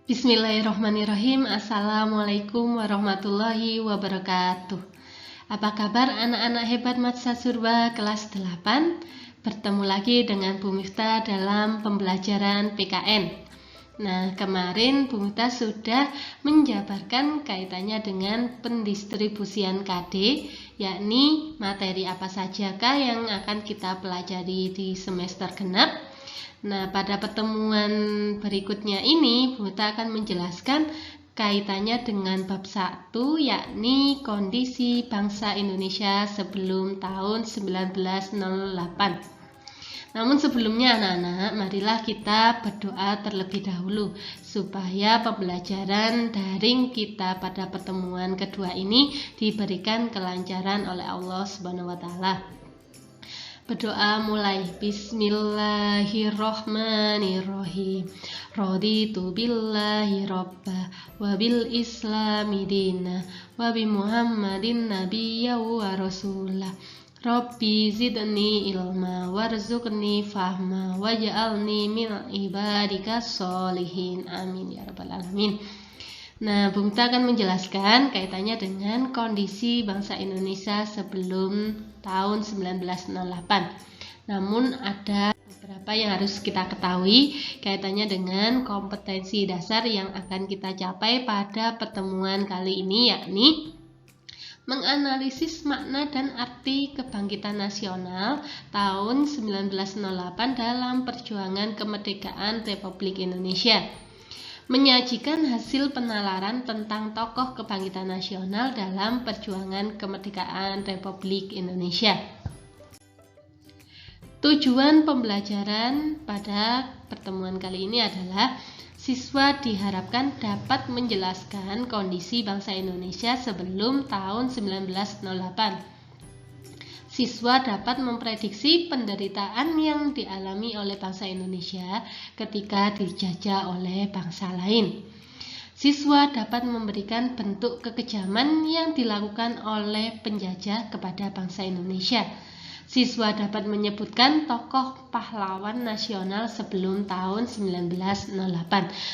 Bismillahirrahmanirrahim. Assalamualaikum warahmatullahi wabarakatuh. Apa kabar anak-anak hebat Madsa Surba kelas 8? Bertemu lagi dengan Bu Miftah dalam pembelajaran PKN. Nah, kemarin Bu Miftah sudah menjabarkan kaitannya dengan pendistribusian KD, yakni materi apa sajakah yang akan kita pelajari di semester genap. Nah, pada pertemuan berikutnya ini, Bu Miftah akan menjelaskan kaitannya dengan bab 1, yakni kondisi bangsa Indonesia sebelum tahun 1908. Namun sebelumnya anak-anak, marilah kita berdoa terlebih dahulu supaya pembelajaran daring kita pada pertemuan kedua ini diberikan kelancaran oleh Allah Subhanahu wa taala. Berdoa mulai. Bismillahirrohmanirrohim. Raditu billahi robba wa bil islami dina wa bi muhammadin nabiyya wa rasulah. Rabbi zidni ilma warzuqni fahma waj'alni min ibadika sholihin. Amin ya rabbal alamin. Nah, Bu Miftah akan menjelaskan kaitannya dengan kondisi bangsa Indonesia sebelum tahun 1908. Namun ada beberapa yang harus kita ketahui kaitannya dengan kompetensi dasar yang akan kita capai pada pertemuan kali ini, yakni menganalisis makna dan arti kebangkitan nasional tahun 1908 dalam perjuangan kemerdekaan Republik Indonesia. Menyajikan hasil penalaran tentang tokoh kebangkitan nasional dalam perjuangan kemerdekaan Republik Indonesia. Tujuan pembelajaran pada pertemuan kali ini adalah siswa diharapkan dapat menjelaskan kondisi bangsa Indonesia sebelum tahun 1908. Siswa dapat memprediksi penderitaan yang dialami oleh bangsa Indonesia ketika dijajah oleh bangsa lain. Siswa dapat memberikan bentuk kekejaman yang dilakukan oleh penjajah kepada bangsa Indonesia. Siswa dapat menyebutkan tokoh pahlawan nasional sebelum tahun 1908.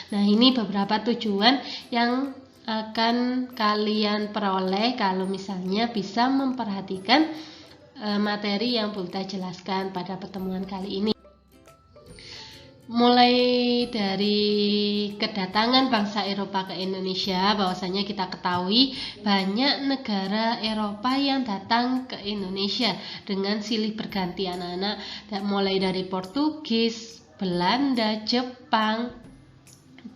Nah, ini beberapa tujuan yang akan kalian peroleh kalau misalnya bisa memperhatikan materi yang Bu Miftah jelaskan pada pertemuan kali ini. Mulai dari kedatangan bangsa Eropa ke Indonesia, bahwasanya kita ketahui banyak negara Eropa yang datang ke Indonesia dengan silih berganti anak-anak, mulai dari Portugis, Belanda, Jepang,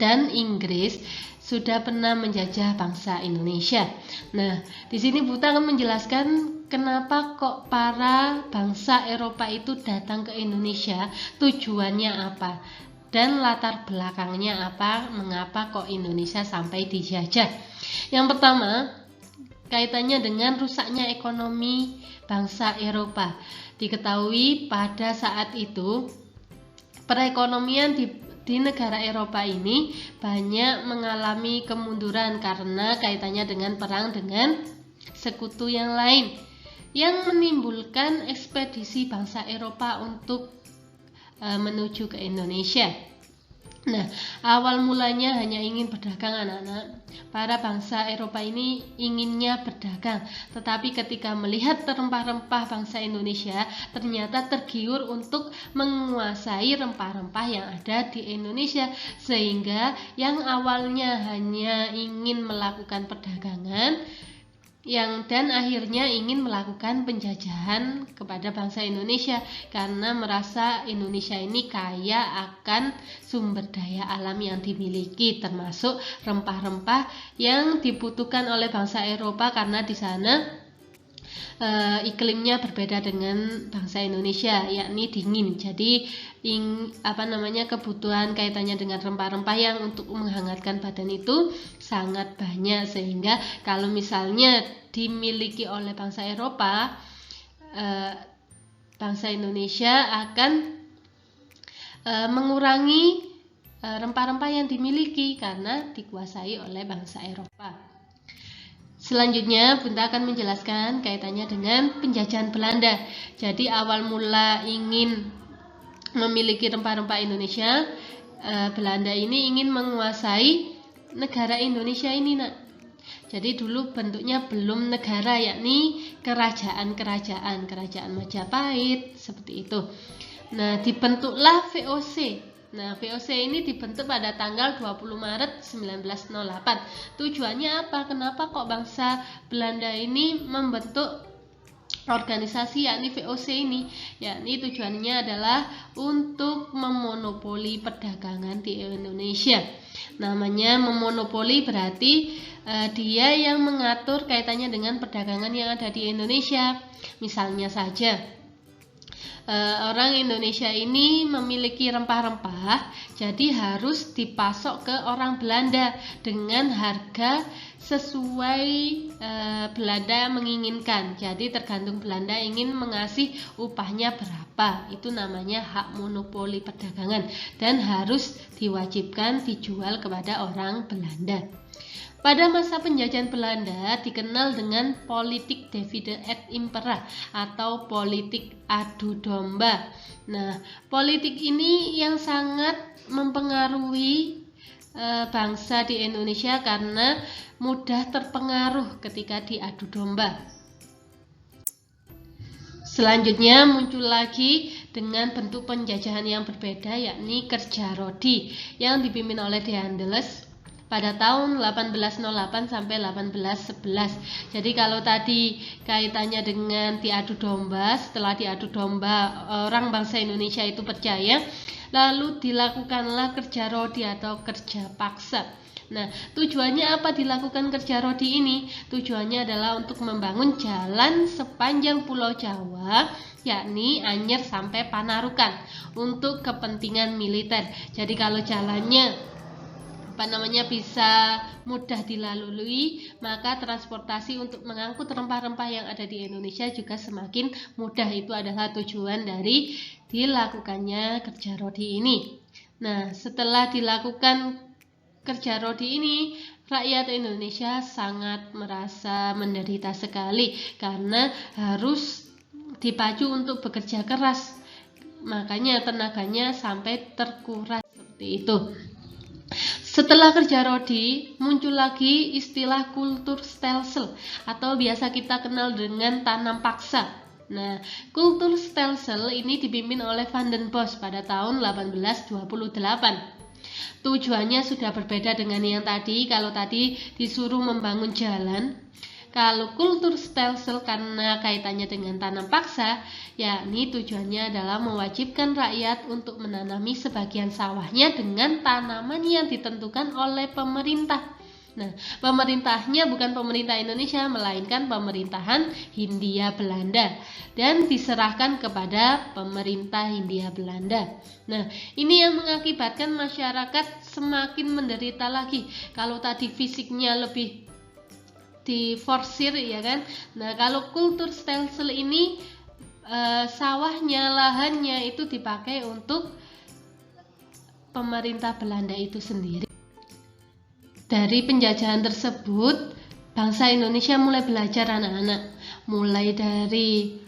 dan Inggris sudah pernah menjajah bangsa Indonesia. Nah, di sini Bu Miftah akan menjelaskan kenapa kok para bangsa Eropa itu datang ke Indonesia, tujuannya apa, dan latar belakangnya apa, mengapa kok Indonesia sampai dijajah. Yang pertama, kaitannya dengan rusaknya ekonomi bangsa Eropa. Diketahui pada saat itu perekonomian di negara Eropa ini banyak mengalami kemunduran karena kaitannya dengan perang dengan sekutu yang lain, yang menimbulkan ekspedisi bangsa Eropa untuk menuju ke Indonesia. Nah, awal mulanya hanya ingin berdagang anak-anak. Para bangsa Eropa ini inginnya berdagang, tetapi ketika melihat rempah-rempah bangsa Indonesia, ternyata tergiur untuk menguasai rempah-rempah yang ada di Indonesia, sehingga yang awalnya hanya ingin melakukan perdagangan dan akhirnya ingin melakukan penjajahan kepada bangsa Indonesia karena merasa Indonesia ini kaya akan sumber daya alam yang dimiliki, termasuk rempah-rempah yang dibutuhkan oleh bangsa Eropa karena di sana iklimnya berbeda dengan bangsa Indonesia, yakni dingin. Jadi kebutuhan kaitannya dengan rempah-rempah yang untuk menghangatkan badan itu sangat banyak, sehingga kalau misalnya dimiliki oleh bangsa Eropa, bangsa Indonesia akan mengurangi rempah-rempah yang dimiliki karena dikuasai oleh bangsa Eropa. Selanjutnya, Bunda akan menjelaskan kaitannya dengan penjajahan Belanda. Jadi awal mula ingin memiliki rempah-rempah Indonesia, Belanda ini ingin menguasai negara Indonesia ini, Nak. Jadi dulu bentuknya belum negara, yakni kerajaan Majapahit seperti itu. Nah, dibentuklah VOC. Nah, VOC ini dibentuk pada tanggal 20 Maret 1908. Tujuannya apa? Kenapa kok bangsa Belanda ini membentuk organisasi yakni VOC ini? Yakni tujuannya adalah untuk memonopoli perdagangan di Indonesia. Namanya memonopoli berarti dia yang mengatur kaitannya dengan perdagangan yang ada di Indonesia. Misalnya saja orang Indonesia ini memiliki rempah-rempah, jadi harus dipasok ke orang Belanda dengan harga sesuai Belanda menginginkan. Jadi tergantung Belanda ingin mengasih upahnya berapa. Itu namanya hak monopoli perdagangan dan harus diwajibkan dijual kepada orang Belanda. Pada masa penjajahan Belanda dikenal dengan politik divide et impera atau politik adu domba. Nah, politik ini yang sangat mempengaruhi bangsa di Indonesia karena mudah terpengaruh ketika diadu domba. Selanjutnya muncul lagi dengan bentuk penjajahan yang berbeda, yakni kerja rodi yang dipimpin oleh De Angeles pada tahun 1808 sampai 1811. Jadi kalau tadi kaitannya dengan diadu domba, setelah diadu domba orang bangsa Indonesia itu percaya, lalu dilakukanlah kerja rodi atau kerja paksa. Nah, tujuannya apa dilakukan kerja rodi ini? Tujuannya adalah untuk membangun jalan sepanjang Pulau Jawa, yakni Anyer sampai Panarukan untuk kepentingan militer. Jadi kalau jalannya bisa mudah dilalui, maka transportasi untuk mengangkut rempah-rempah yang ada di Indonesia juga semakin mudah. Itu adalah tujuan dari dilakukannya kerja rodi ini. Nah, setelah dilakukan kerja rodi ini, rakyat Indonesia sangat merasa menderita sekali karena harus dipacu untuk bekerja keras. Makanya tenaganya sampai terkuras seperti itu. Setelah kerja rodi, muncul lagi istilah kultur stelsel atau biasa kita kenal dengan tanam paksa. Nah, kultur stelsel ini dipimpin oleh Van den Bosch pada tahun 1828. Tujuannya sudah berbeda dengan yang tadi. Kalau tadi disuruh membangun jalan, kalau kultur stelsel karena kaitannya dengan tanam paksa, yakni tujuannya adalah mewajibkan rakyat untuk menanami sebagian sawahnya dengan tanaman yang ditentukan oleh pemerintah. Nah, pemerintahnya bukan pemerintah Indonesia, melainkan pemerintahan Hindia Belanda dan diserahkan kepada pemerintah Hindia Belanda. Nah, ini yang mengakibatkan masyarakat semakin menderita lagi. Kalau tadi fisiknya lebih diforsir, ya kan? Nah, kalau kultur stelsel ini sawahnya, lahannya itu dipakai untuk pemerintah Belanda itu sendiri. Dari penjajahan tersebut, bangsa Indonesia mulai belajar anak-anak, mulai dari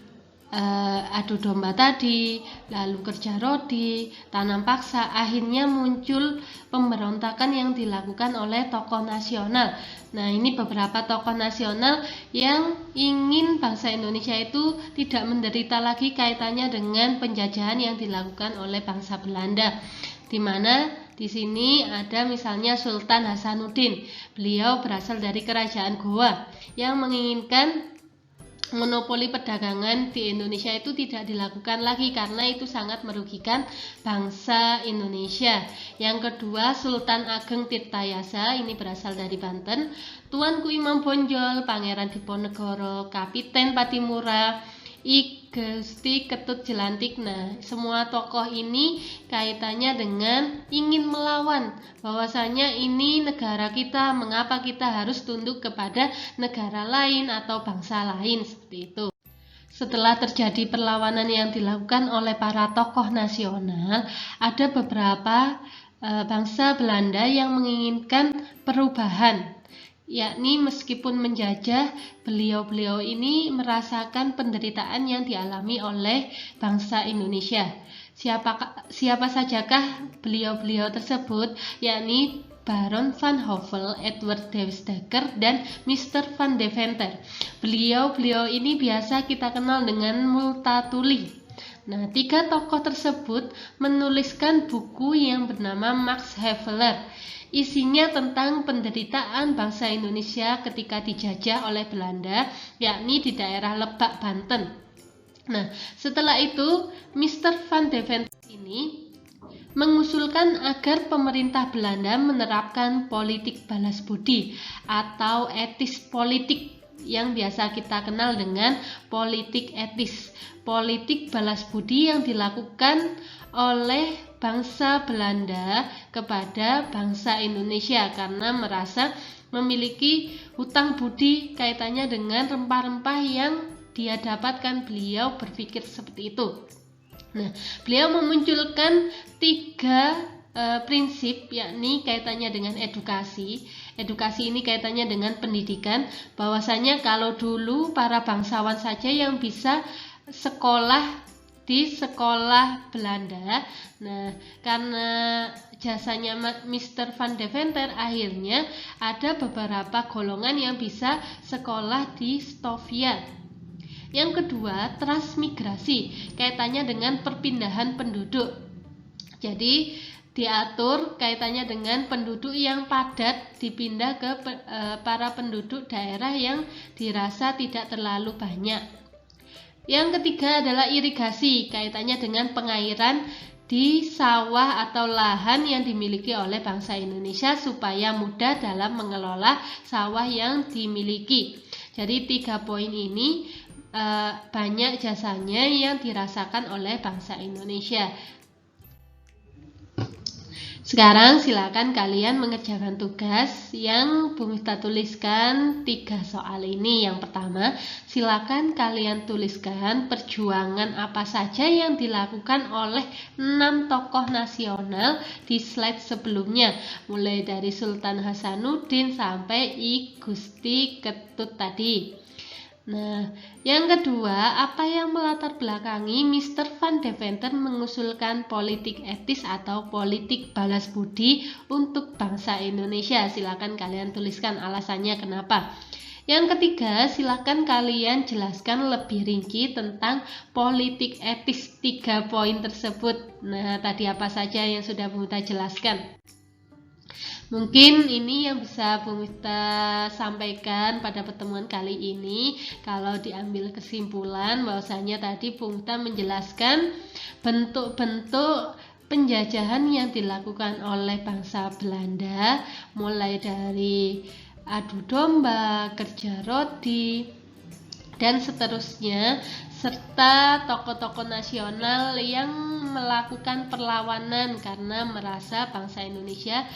adu domba tadi, lalu kerja rodi, tanam paksa, akhirnya muncul pemberontakan yang dilakukan oleh tokoh nasional. Nah, ini beberapa tokoh nasional yang ingin bangsa Indonesia itu tidak menderita lagi kaitannya dengan penjajahan yang dilakukan oleh bangsa Belanda. Di mana di sini ada misalnya Sultan Hasanuddin. Beliau berasal dari kerajaan Goa yang menginginkan monopoli perdagangan di Indonesia itu tidak dilakukan lagi karena itu sangat merugikan bangsa Indonesia. Yang kedua, Sultan Ageng Tirtayasa, ini berasal dari Banten. Tuanku Imam Bonjol, Pangeran Diponegoro, Kapiten Patimura, I Gusti Ketut Jelantik. Nah, semua tokoh ini kaitannya dengan ingin melawan bahwasanya ini negara kita, mengapa kita harus tunduk kepada negara lain atau bangsa lain, seperti itu. Setelah terjadi perlawanan yang dilakukan oleh para tokoh nasional, ada beberapa bangsa Belanda yang menginginkan perubahan, yakni meskipun menjajah, beliau-beliau ini merasakan penderitaan yang dialami oleh bangsa Indonesia. Siapa sajakah beliau-beliau tersebut? Yakni Baron van Hövell, Edward de Vestager, dan Mr. van Deventer. Beliau-beliau ini biasa kita kenal dengan Multatuli. Nah, 3 tokoh tersebut menuliskan buku yang bernama Max Havelaar. Isinya tentang penderitaan bangsa Indonesia ketika dijajah oleh Belanda, yakni di daerah Lebak, Banten. Nah, setelah itu Mr. van Deventer ini mengusulkan agar pemerintah Belanda menerapkan politik balas budi atau etis politik yang biasa kita kenal dengan politik etis. Politik balas budi yang dilakukan oleh bangsa Belanda kepada bangsa Indonesia karena merasa memiliki hutang budi kaitannya dengan rempah-rempah yang dia dapatkan. Beliau berpikir seperti itu. Nah, beliau memunculkan 3 prinsip, yakni kaitannya dengan edukasi. Edukasi ini kaitannya dengan pendidikan, bahwasanya kalau dulu para bangsawan saja yang bisa sekolah di sekolah Belanda. Nah, karena jasanya Mr. van Deventer, akhirnya ada beberapa golongan yang bisa sekolah di Stovia. Yang kedua, transmigrasi, kaitannya dengan perpindahan penduduk. Jadi diatur kaitannya dengan penduduk yang padat dipindah ke para penduduk daerah yang dirasa tidak terlalu banyak. Yang ketiga adalah irigasi, kaitannya dengan pengairan di sawah atau lahan yang dimiliki oleh bangsa Indonesia supaya mudah dalam mengelola sawah yang dimiliki. Jadi 3 poin ini banyak jasanya yang dirasakan oleh bangsa Indonesia. Sekarang silakan kalian mengerjakan tugas yang Bu Miftah tuliskan 3 soal ini. Yang pertama, silakan kalian tuliskan perjuangan apa saja yang dilakukan oleh 6 tokoh nasional di slide sebelumnya, mulai dari Sultan Hasanuddin sampai I Gusti Ketut tadi. Nah, yang kedua, apa yang melatar belakangi Mr. van Deventer mengusulkan politik etis atau politik balas budi untuk bangsa Indonesia? Silakan kalian tuliskan alasannya kenapa. Yang ketiga, silakan kalian jelaskan lebih rinci tentang politik etis 3 poin tersebut. Nah, tadi apa saja yang sudah Bu Miftah jelaskan? Mungkin ini yang bisa Bu Miftah sampaikan pada pertemuan kali ini. Kalau diambil kesimpulan bahwasanya tadi Bu Miftah menjelaskan bentuk-bentuk penjajahan yang dilakukan oleh bangsa Belanda, mulai dari adu domba, kerja rodi, dan seterusnya, serta tokoh-tokoh nasional yang melakukan perlawanan karena merasa bangsa Indonesia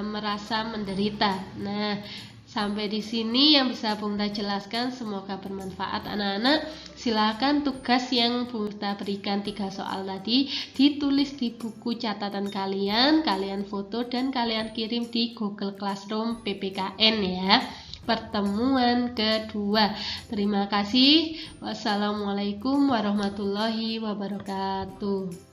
merasa menderita. Nah, sampai di sini yang bisa Bu Miftah jelaskan, semoga bermanfaat anak-anak. Silakan tugas yang Bu Miftah berikan 3 soal tadi ditulis di buku catatan kalian, kalian foto dan kalian kirim di Google Classroom PPKN ya. Pertemuan kedua. Terima kasih. Wassalamualaikum warahmatullahi wabarakatuh.